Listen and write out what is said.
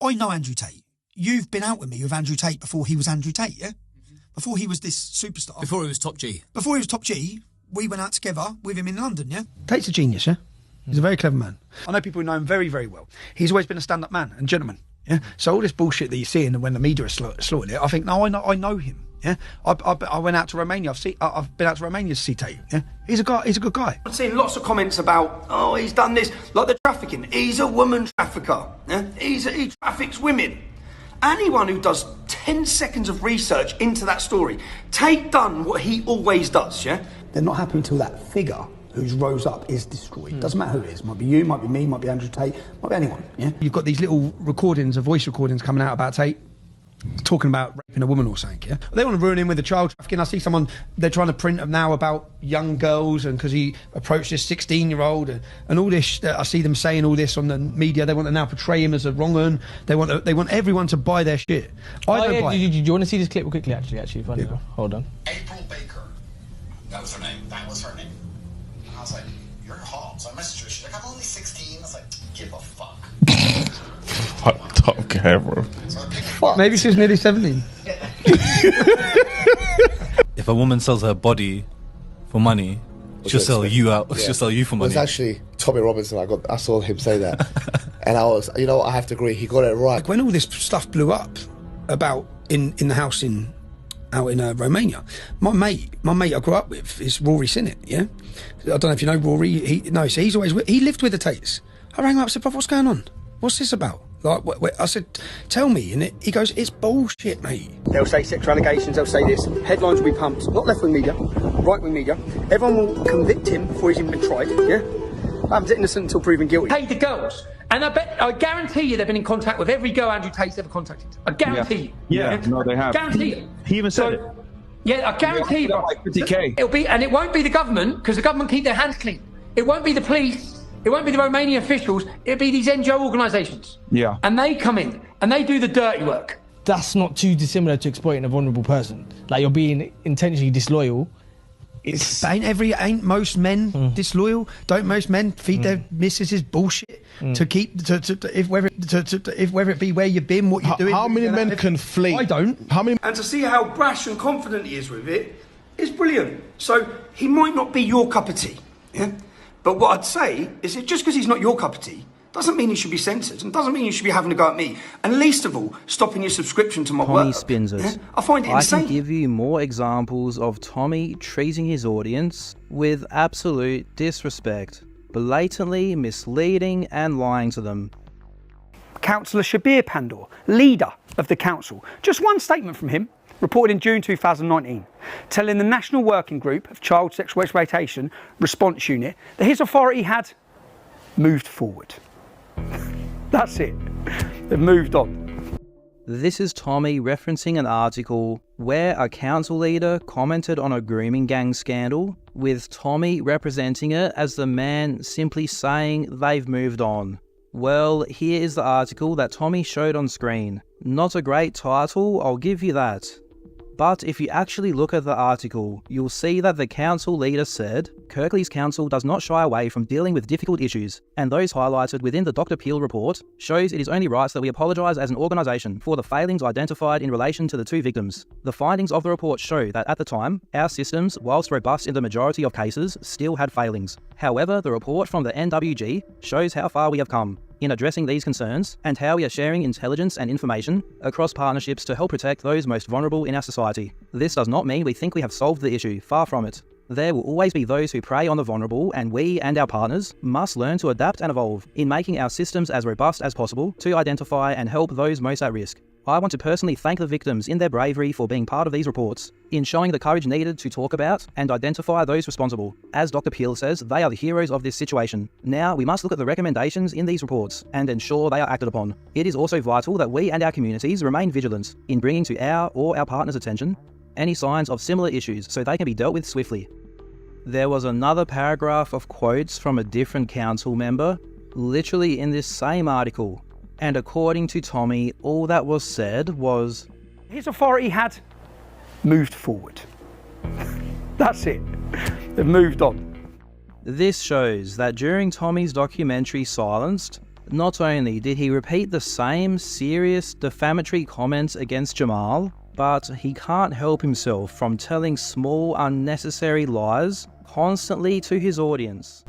I know Andrew Tate. You've been out with me with Andrew Tate before he was Andrew Tate, yeah? Before he was this superstar. Before he was Top G. Before he was Top G, we went out together with him in London, yeah? Tate's a genius, yeah? He's a very clever man. I know people who know him very, very well. He's always been a stand-up man and gentleman, yeah? So all this bullshit that you're seeing and when the media is slaughtering it, I think, no, I know him. Yeah, I went out to Romania. I've been out to Romania to see Tate. Yeah, he's a good guy. I've seen lots of comments about, oh, he's done this, like the trafficking. He's a woman trafficker. Yeah, he traffics women. Anyone who does 10 seconds of research into that story, Tate done what he always does. Yeah, they're not happy until that figure who's rose up is destroyed. Doesn't matter who it is. Might be you, might be me, might be Andrew Tate, might be anyone. Yeah, you've got these little recordings, voice recordings coming out about Tate. Talking about raping a woman or something, yeah? They want to ruin him with the child trafficking. I see someone, they're trying to print him now about young girls and because he approached this 16-year-old and all this. I see them saying all this on the media. They want to now portray him as a wrong un. They want everyone to buy their shit. Do you want to see this clip quickly, actually? Funny enough. Hold on. April Baker. That was her name. And I was like, you're hot. So I messaged her. She's like, I'm only 16. I was like, give a fuck. Top camera. Maybe she's nearly 17. If a woman sells her body for money, she'll sell you out. Yeah. She'll sell you for money. It was actually Tommy Robinson. I saw him say that, and I was, I have to agree, he got it right. Like when all this stuff blew up about in the house out in Romania, my mate I grew up with is Rory Sinnott. Yeah, I don't know if you know Rory. So he lived with the Tates. I rang him up and said, "Bruv, what's going on? What's this about?" Like, I said, tell me, and he goes, it's bullshit, mate. They'll say sexual allegations, they'll say this. Headlines will be pumped, not left-wing media, right-wing media. Everyone will convict him before he's even been tried, yeah? Happens innocent until proven guilty. Hey, the girls, and I guarantee you they've been in contact with every girl Andrew Tate's ever contacted. I guarantee you. Yeah, no, they have. Guarantee you. He even said it. Yeah, I guarantee you. Like 50K. It won't be the government, because the government keep their hands clean. It won't be the police. It won't be the Romanian officials, it'll be these NGO organisations. Yeah. And they come in, and they do the dirty work. That's not too dissimilar to exploiting a vulnerable person. Like, you're being intentionally disloyal. Ain't most men disloyal? Don't most men feed their missuses bullshit to keep, whether it be where you've been, what you're doing? How many men can flee? I don't. And to see how brash and confident he is with it is brilliant. So, he might not be your cup of tea, yeah? But what I'd say is that just because he's not your cup of tea doesn't mean he should be censored and doesn't mean you should be having a go at me. And least of all, stopping your subscription to my work. Tommy spins it. Yeah? I find it insane. I can give you more examples of Tommy treating his audience with absolute disrespect, blatantly misleading and lying to them. Councillor Shabir Pandor, leader of the council. Just one statement from him, reported in June 2019, telling the National Working Group of Child Sexual Exploitation Response Unit that his authority had moved forward. That's it. They've moved on. This is Tommy referencing an article where a council leader commented on a grooming gang scandal, with Tommy representing it as the man simply saying they've moved on. Well, here is the article that Tommy showed on screen. Not a great title, I'll give you that. But if you actually look at the article, you'll see that the council leader said, Kirklees Council does not shy away from dealing with difficult issues, and those highlighted within the Dr. Peel report shows it is only right that we apologise as an organisation for the failings identified in relation to the two victims. The findings of the report show that at the time, our systems, whilst robust in the majority of cases, still had failings. However, the report from the NWG shows how far we have come in addressing these concerns and how we are sharing intelligence and information across partnerships to help protect those most vulnerable in our society. This does not mean we think we have solved the issue, far from it. There will always be those who prey on the vulnerable, and we and our partners must learn to adapt and evolve in making our systems as robust as possible to identify and help those most at risk. I want to personally thank the victims in their bravery for being part of these reports, in showing the courage needed to talk about and identify those responsible. As Dr. Peel says, they are the heroes of this situation. Now, we must look at the recommendations in these reports and ensure they are acted upon. It is also vital that we and our communities remain vigilant in bringing to our or our partners' attention any signs of similar issues so they can be dealt with swiftly. There was another paragraph of quotes from a different council member, literally in this same article. And according to Tommy, all that was said was, his authority had moved forward. That's it. They've moved on. This shows that during Tommy's documentary Silenced, Not only did he repeat the same serious defamatory comments against Jamal, but he can't help himself from telling small unnecessary lies constantly to his audience.